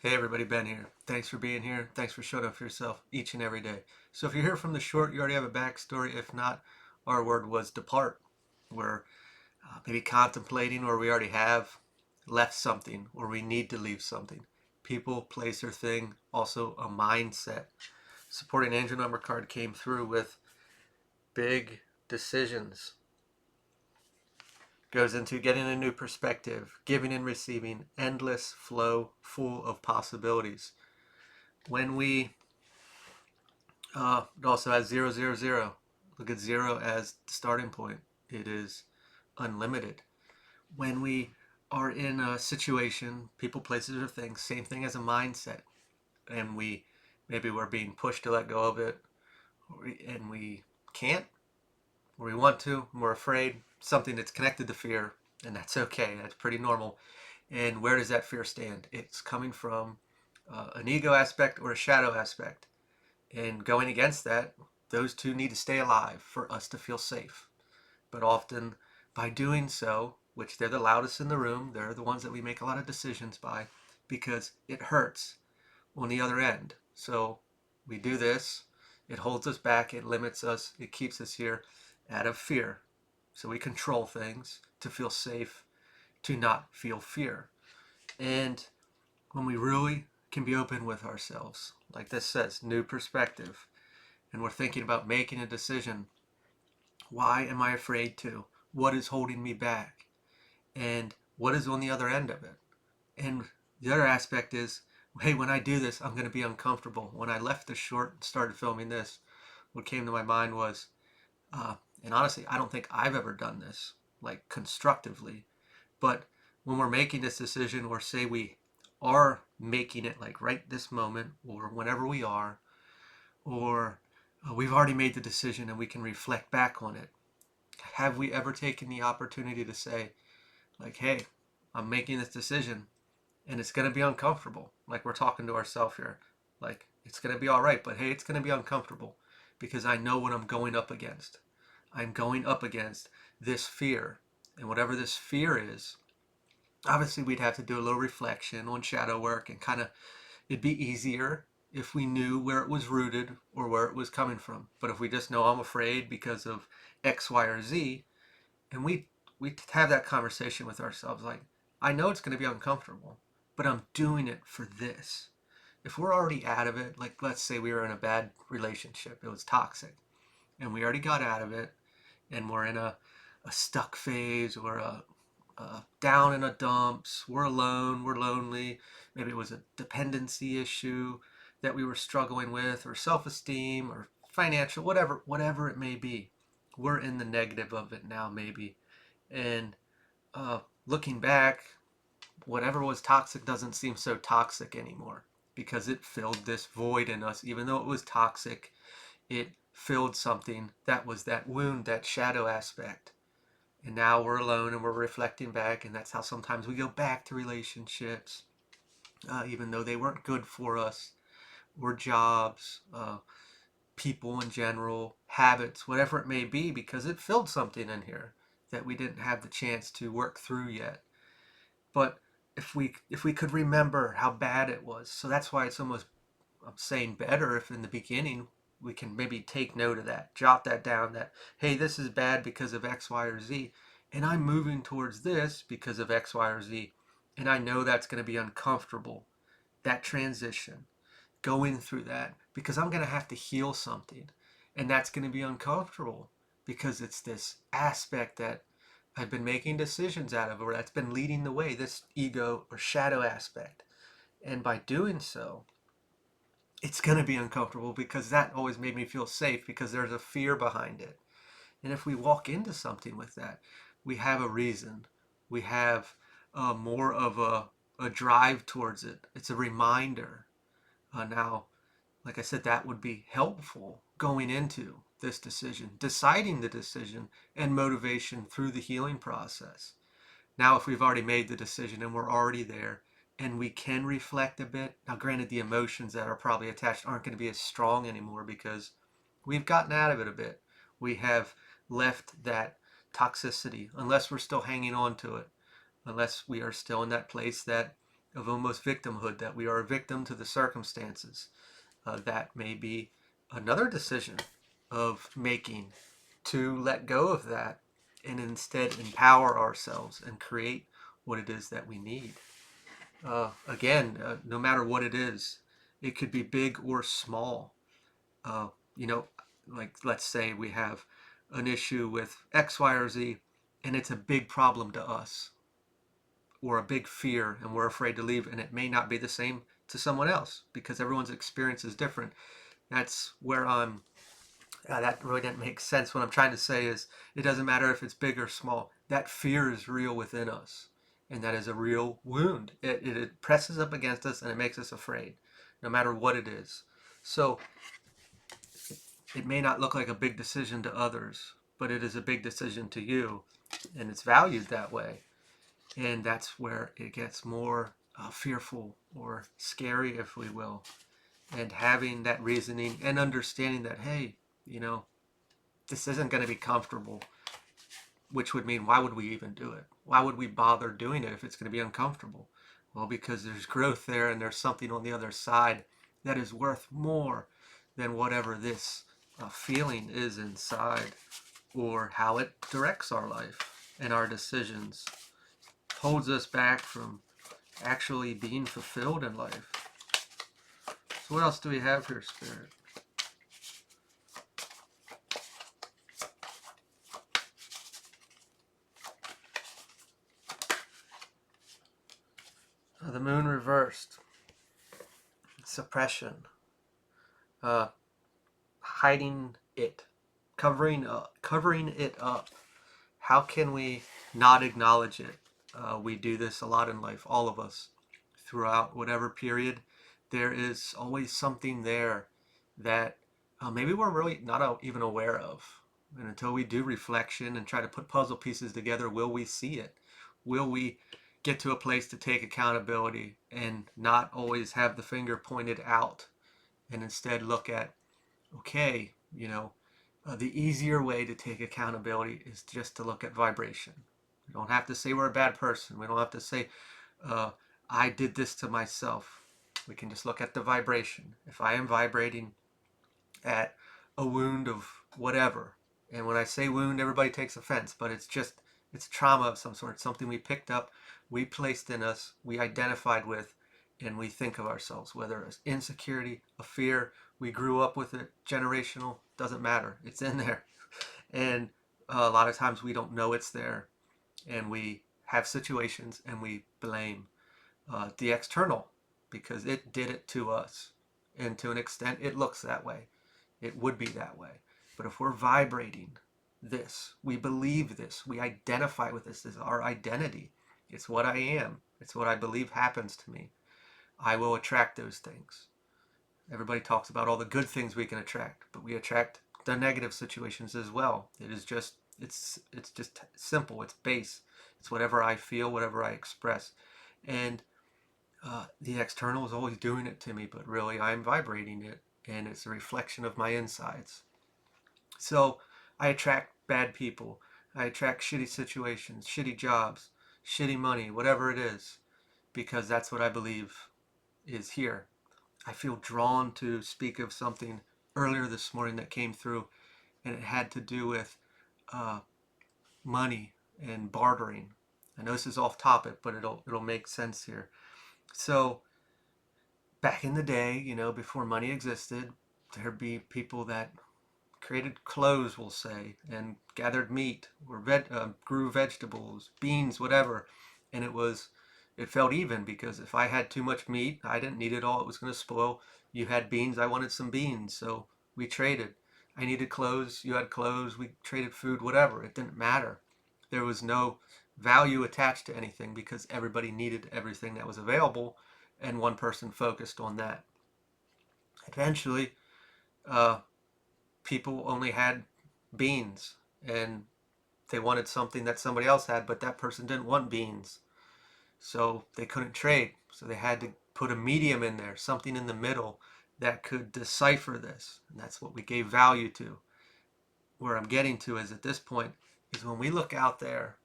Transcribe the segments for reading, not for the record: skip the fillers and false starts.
Hey everybody, Ben here. Thanks for being here. Thanks for showing up for yourself each and every day. So if you're here from the short, you already have a backstory. If not, our word was depart. We're maybe contemplating, or we already have left something, or we need to leave something. People, place, or thing. Also a mindset. Supporting angel number card came through with big decisions. Goes into getting a new perspective, giving and receiving, endless flow, full of possibilities. When we it also has 000. Look at zero as the starting point. It is unlimited. When we are in a situation, people, places, or things, same thing as a mindset. And maybe we're being pushed to let go of it, and we can't, or we want to, and we're afraid, something that's connected to fear, and that's okay. That's pretty normal. And where does that fear stand? It's coming from an ego aspect or a shadow aspect. And going against that, those two need to stay alive for us to feel safe. But often, by doing so, which they're the loudest in the room, they're the ones that we make a lot of decisions by, because it hurts on the other end. So we do this, it holds us back, it limits us, it keeps us here out of fear. So we control things to feel safe, to not feel fear. And when we really can be open with ourselves, like this says, new perspective, and we're thinking about making a decision. Why am I afraid to? What is holding me back? And what is on the other end of it? And the other aspect is, hey, when I do this, I'm going to be uncomfortable. When I left the short and started filming this, what came to my mind was, uh, and honestly, I don't think I've ever done this, like constructively, but when we're making this decision, or say we are making it like right this moment, or whenever we are, or we've already made the decision and we can reflect back on it. Have we ever taken the opportunity to say, like, hey, I'm making this decision and it's going to be uncomfortable? Like, we're talking to ourselves here. Like, it's going to be all right, but hey, it's going to be uncomfortable because I know what I'm going up against. I'm going up against this fear. And whatever this fear is, obviously we'd have to do a little reflection on shadow work, and kind of, it'd be easier if we knew where it was rooted or where it was coming from. But if we just know I'm afraid because of X, Y, or Z, and we have that conversation with ourselves, like, I know it's going to be uncomfortable, but I'm doing it for this. If we're already out of it, like let's say we were in a bad relationship, it was toxic, and we already got out of it, and we're in a stuck phase, or down in a dumps, we're alone, we're lonely, maybe it was a dependency issue that we were struggling with, or self-esteem, or financial, whatever it may be. We're in the negative of it now, maybe. And looking back, whatever was toxic doesn't seem so toxic anymore, because it filled this void in us. Even though it was toxic, it filled something that was that wound, that shadow aspect. And now we're alone and we're reflecting back, and that's how sometimes we go back to relationships, even though they weren't good for us, or jobs, people in general, habits, whatever it may be, because it filled something in here that we didn't have the chance to work through yet. But if we could remember how bad it was, so that's why it's almost, I'm saying, better if in the beginning we can maybe take note of that, jot that down, that hey, this is bad because of X, Y, or Z, and I'm moving towards this because of X, Y, or Z, and I know that's going to be uncomfortable, that transition, going through that, because I'm going to have to heal something, and that's going to be uncomfortable because it's this aspect that I've been making decisions out of, or that's been leading the way, this ego or shadow aspect. And by doing so, it's going to be uncomfortable because that always made me feel safe, because there's a fear behind it. And if we walk into something with that, we have a reason. We have more of a drive towards it. It's a reminder. Now, like I said, that would be helpful going into this decision, deciding the decision, and motivation through the healing process. Now, if we've already made the decision and we're already there, and we can reflect a bit, now granted, the emotions that are probably attached aren't going to be as strong anymore because we've gotten out of it a bit. We have left that toxicity, unless we're still hanging on to it, unless we are still in that place that of almost victimhood, that we are a victim to the circumstances. That may be another decision of making, to let go of that and instead empower ourselves and create what it is that we need. Again, no matter what it is, it could be big or small. Uh, you know, like let's say we have an issue with X, Y, or Z, and it's a big problem to us, or a big fear, and we're afraid to leave, and it may not be the same to someone else because everyone's experience is different. That's where I'm that really didn't make sense. What I'm trying to say is it doesn't matter if it's big or small. That fear is real within us. And that is a real wound. It presses up against us and it makes us afraid, no matter what it is. So it may not look like a big decision to others, but it is a big decision to you. And it's valued that way. And that's where it gets more fearful or scary, if we will. And having that reasoning and understanding that, hey, you know, this isn't going to be comfortable, which would mean why would we even do it? Why would we bother doing it if it's going to be uncomfortable? Well, because there's growth there and there's something on the other side that is worth more than whatever this feeling is inside, or how it directs our life and our decisions, holds us back from actually being fulfilled in life. So what else do we have here, Spirit? The moon reversed. Suppression. Uh, Hiding it. Covering it up. How can we not acknowledge it? We do this a lot in life, all of us. Throughout whatever period, there is always something there that maybe we're really not even aware of. And until we do reflection and try to put puzzle pieces together, will we see it? Will we get to a place to take accountability and not always have the finger pointed out, and instead look at, okay, the easier way to take accountability is just to look at vibration. We don't have to say we're a bad person. We don't have to say, uh, I did this to myself. We can just look at the vibration. If I am vibrating at a wound of whatever, and when I say wound, everybody takes offense, but it's trauma of some sort, something we picked up, we placed in us, we identified with, and we think of ourselves, whether it's insecurity, a fear, we grew up with it, generational, doesn't matter. It's in there. And a lot of times we don't know it's there, and we have situations and we blame the external because it did it to us. And to an extent, it looks that way. It would be that way. But if we're vibrating this, we believe this, we identify with this is our identity. It's what I am. It's what I believe happens to me. I will attract those things. Everybody talks about all the good things we can attract, but we attract the negative situations as well. It's just simple. It's base. It's whatever I feel, whatever I express, and the external is always doing it to me, but really I'm vibrating it, and it's a reflection of my insides. So I attract bad people. I attract shitty situations, shitty jobs, shitty money, whatever it is, because that's what I believe is here. I feel drawn to speak of something earlier this morning that came through, and it had to do with uh, money and bartering. I know this is off topic, but it'll make sense here. So back in the day, before money existed, there'd be people that created clothes, we'll say, and gathered meat or grew vegetables, beans, whatever, and it felt even because if I had too much meat, I didn't need it all; it was going to spoil. You had beans, I wanted some beans, so we traded. I needed clothes, you had clothes, we traded food, whatever. It didn't matter. There was no value attached to anything because everybody needed everything that was available, and one person focused on that. Eventually, uh, people only had beans, and they wanted something that somebody else had, but that person didn't want beans, so they couldn't trade. So they had to put a medium in there, something in the middle that could decipher this, and that's what we gave value to. Where I'm getting to is at this point is when we look out there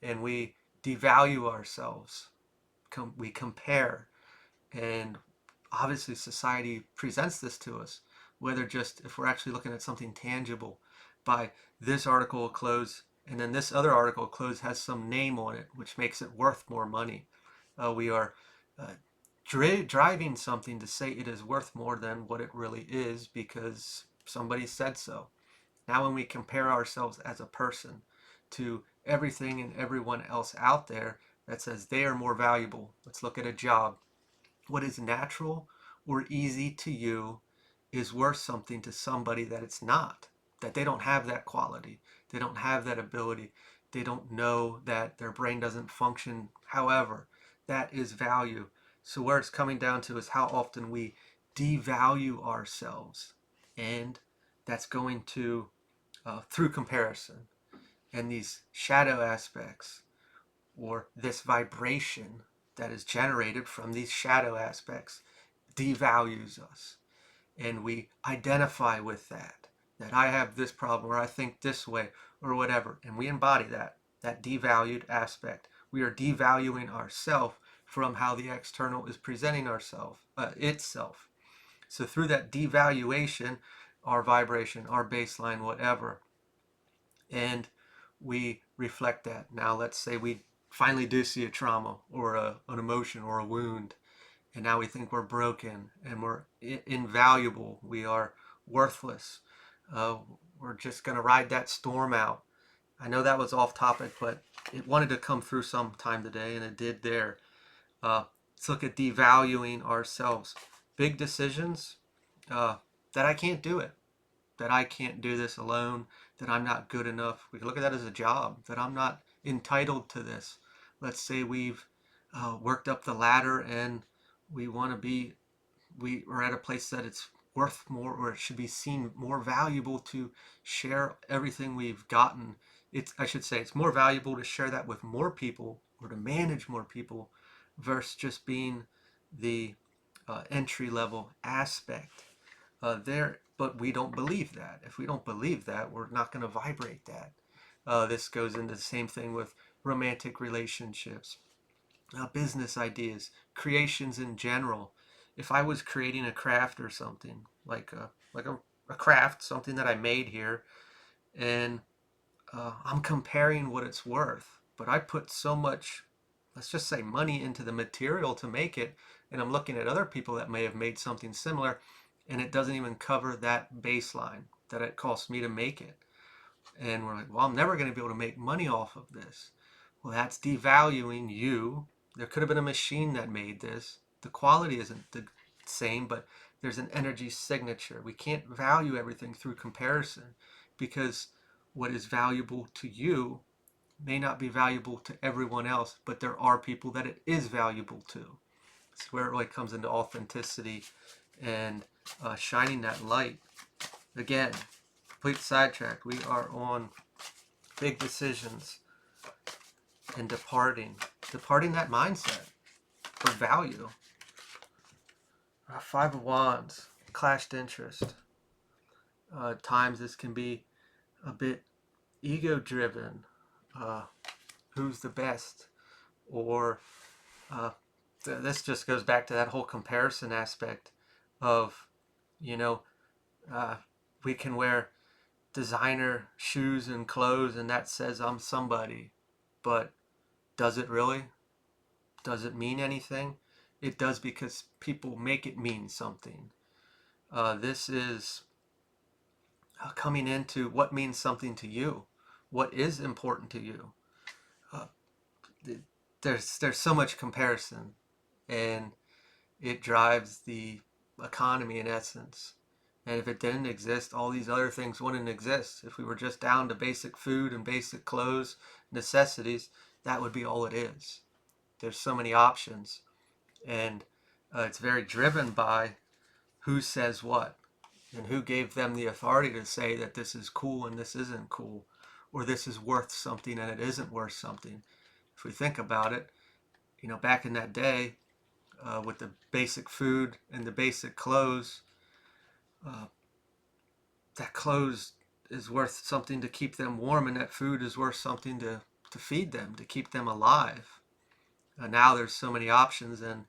and we devalue ourselves we compare, and obviously society presents this to us, whether just if we're actually looking at something tangible by this article of clothes, and then this other article of clothes has some name on it which makes it worth more money. We are uh, driving something to say it is worth more than what it really is because somebody said so. Now when we compare ourselves as a person to everything and everyone else out there that says they are more valuable, let's look at a job. What is natural or easy to you is worth something to somebody that it's not, that they don't have that quality, they don't have that ability, they don't know that their brain doesn't function. However, that is value. So where it's coming down to is how often we devalue ourselves, and that's going to through comparison and these shadow aspects, or this vibration that is generated from these shadow aspects devalues us, and we identify with that I have this problem, or I think this way, or whatever, and we embody that devalued aspect. We are devaluing ourself from how the external is presenting ourself itself. So through that devaluation, our vibration, our baseline, whatever, and we reflect that. Now let's say we finally do see a trauma or an emotion or a wound, and now we think we're broken and we're invaluable, we are worthless, uh, we're just going to ride that storm out. I know that was off topic, but it wanted to come through sometime today, and it did there. Let's look at devaluing ourselves. Big decisions, uh, that I can't do it, that I can't do this alone, that I'm not good enough. We can look at that as a job, that I'm not entitled to this. Let's say we've worked up the ladder and we want to be, we are at a place that it's worth more, or it should be seen more valuable to share everything we've gotten. I should say it's more valuable to share that with more people or to manage more people versus just being the entry level aspect there. But we don't believe that. If we don't believe that, we're not going to vibrate that. This goes into the same thing with romantic relationships, business ideas, creations in general. If I was creating a craft or something, like a craft, something that I made here, and I'm comparing what it's worth, but I put so much, let's just say, money into the material to make it, and I'm looking at other people that may have made something similar, and it doesn't even cover that baseline that it cost me to make it. And we're like, well, I'm never going to be able to make money off of this. Well, that's devaluing you. There could have been a machine that made this. The quality isn't the same, but there's an energy signature. We can't value everything through comparison, because what is valuable to you may not be valuable to everyone else, but there are people that it is valuable to. It's where it really comes into authenticity and shining that light. Again, complete sidetrack. We are on big decisions and departing that mindset for value. Five of Wands, clashed interest. At times this can be a bit ego driven. Uh, who's the best? Or uh, this just goes back to that whole comparison aspect of, you know, uh, we can wear designer shoes and clothes and that says I'm somebody, but does it really? Does it mean anything? It does, because people make it mean something. This is coming into what means something to you, what is important to you. Uh, there's so much comparison, and it drives the economy in essence. And if it didn't exist, all these other things wouldn't exist. If we were just down to basic food and basic clothes, necessities, that would be all it is. There's so many options, and it's very driven by who says what and who gave them the authority to say that this is cool and this isn't cool, or this is worth something and it isn't worth something. If we think about it, back in that day, with the basic food and the basic clothes, uh, that clothes is worth something to keep them warm, and that food is worth something to feed them, to keep them alive. Now there's so many options, and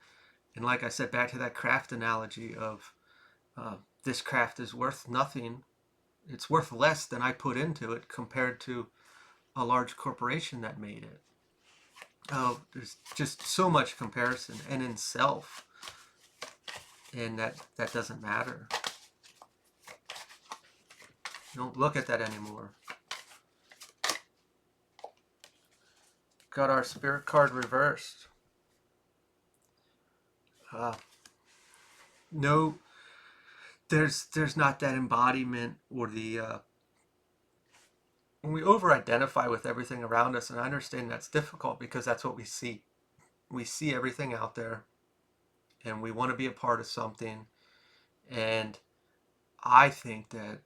like I said, back to that craft analogy of this craft is worth nothing. It's worth less than I put into it compared to a large corporation that made it. Oh, there's just so much comparison, and in self, and that doesn't matter. Don't look at that anymore. Got our spirit card reversed. Uh, no, there's not that embodiment or the when we over-identify with everything around us, and I understand that's difficult because that's what we see. We see everything out there, and we want to be a part of something. And I think that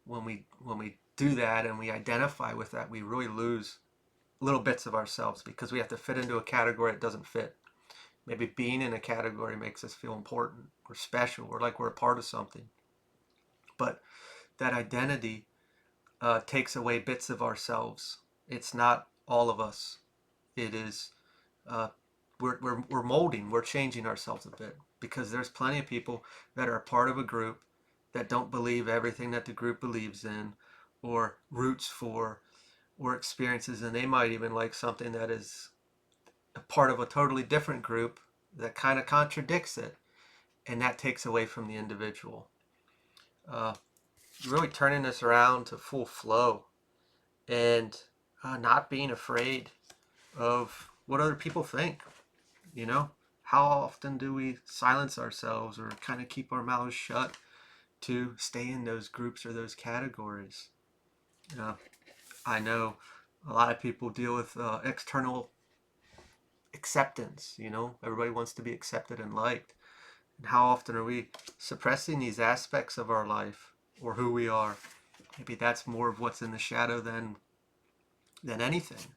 when we do that and we identify with that, we really lose little bits of ourselves because we have to fit into a category that doesn't fit. Maybe being in a category makes us feel important or special or like we're a part of something. But that identity takes away bits of ourselves. It's not all of us. It is uh, we're molding, we're changing ourselves a bit because there's plenty of people that are a part of a group that don't believe everything that the group believes in or roots for or experiences, and they might even like something that is a part of a totally different group that kind of contradicts it, and that takes away from the individual. Uh, really turning this around to full flow and not being afraid of what other people think. You know, how often do we silence ourselves or kind of keep our mouths shut to stay in those groups or those categories? Uh, I know a lot of people deal with external acceptance. You know, everybody wants to be accepted and liked. And how often are we suppressing these aspects of our life or who we are? Maybe that's more of what's in the shadow than anything.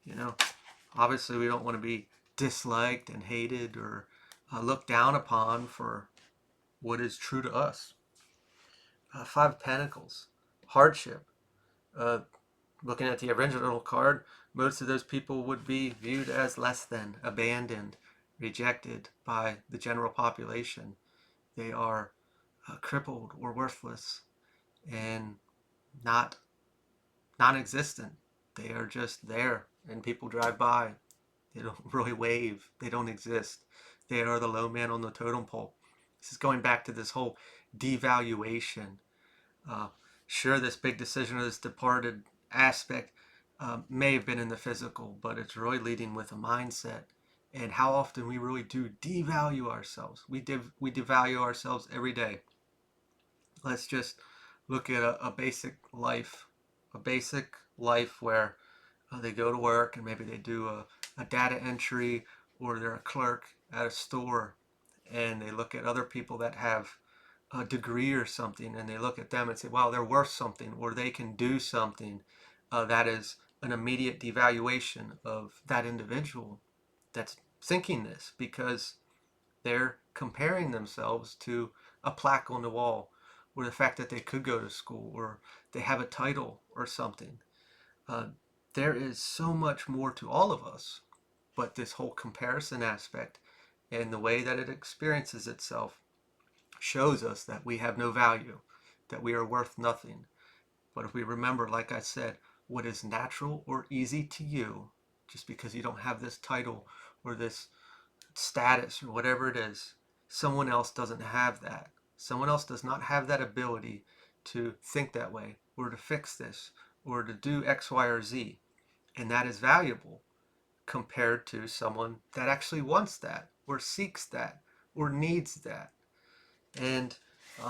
You know, obviously we don't want to be disliked and hated or looked down upon for what is true to us. Five of Pentacles, hardship. Uh, Looking at the original card, most of those people would be viewed as less than, abandoned, rejected by the general population. They are crippled or worthless and not non-existent. They are just there, and people drive by. They don't really wave. They don't exist. They are the low man on the totem pole. This is going back to this whole devaluation. Uh, sure, this big decision of this departed aspect may have been in the physical, but it's really leading with a mindset and how often we really do devalue ourselves. We devalue ourselves every day. Let's just look at a basic life where they go to work and maybe they do a data entry or they're a clerk at a store and they look at other people that have a degree or something and they look at them and say, wow, they're worth something or they can do something. That is an immediate devaluation of that individual that's thinking this because they're comparing themselves to a plaque on the wall or the fact that they could go to school or they have a title or something. Uh, there is so much more to all of us, but this whole comparison aspect and the way that it experiences itself shows us that we have no value, that we are worth nothing. But if we remember, like I said, what is natural or easy to you, just because you don't have this title or this status or whatever it is, someone else doesn't have that. Someone else does not have that ability to think that way or to fix this or to do X, Y, or Z. And that is valuable compared to someone that actually wants that or seeks that or needs that. And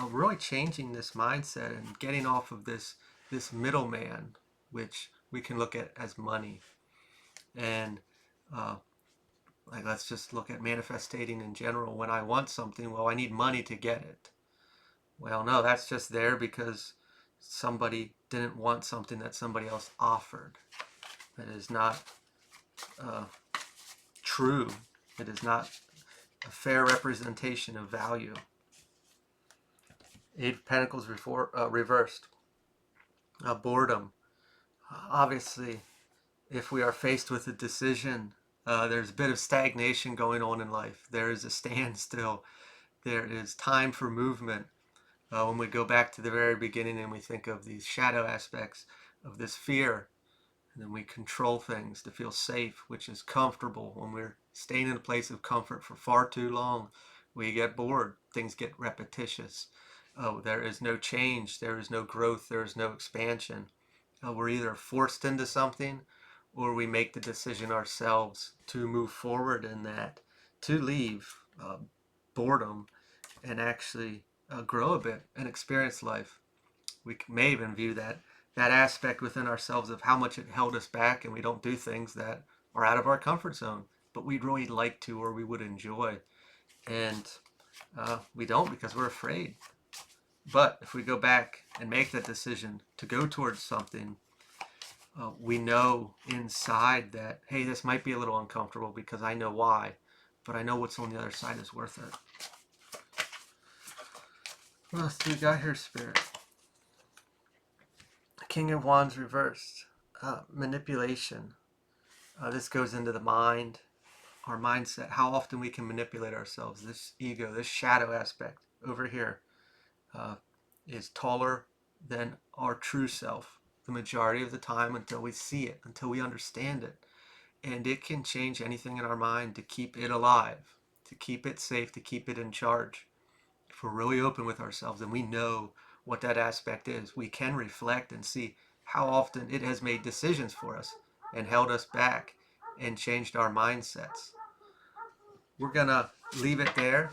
really changing this mindset and getting off of this middleman, which we can look at as money. And uh, like let's just look at manifesting in general. When I want something, well, I need money to get it. Well, no, that's just there because somebody didn't want something that somebody else offered. That is not uh, true. It is not a fair representation of value. Eight of Pentacles reversed. Boredom. Obviously, if we are faced with a decision There's a bit of stagnation going on in life. There is a standstill. There is time for movement. When we go back to the very beginning and we think of these shadow aspects of this fear, and then we control things to feel safe, which is comfortable. When we're staying in a place of comfort for far too long, we get bored. Things get repetitious. There is no change. There is no growth. There is no expansion. We're either forced into something or we make the decision ourselves to move forward in that, to leave boredom and actually grow a bit and experience life. We may even view that aspect within ourselves of how much it held us back and we don't do things that are out of our comfort zone, but we'd really like to or we would enjoy. And we don't because we're afraid. But if we go back and make that decision to go towards something, we know inside that, hey, this might be a little uncomfortable because I know why, but I know what's on the other side is worth it. What else do we got here, Spirit? King of Wands reversed. Manipulation. This goes into the mind, our mindset, how often we can manipulate ourselves. This ego, this shadow aspect over here uh, is taller than our true self the majority of the time until we see it, until we understand it. And it can change anything in our mind to keep it alive, to keep it safe, to keep it in charge. If we're really open with ourselves and we know what that aspect is, we can reflect and see how often it has made decisions for us and held us back and changed our mindsets. We're going to leave it there.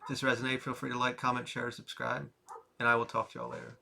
If this resonated, feel free to like, comment, share, subscribe, and I will talk to y'all later.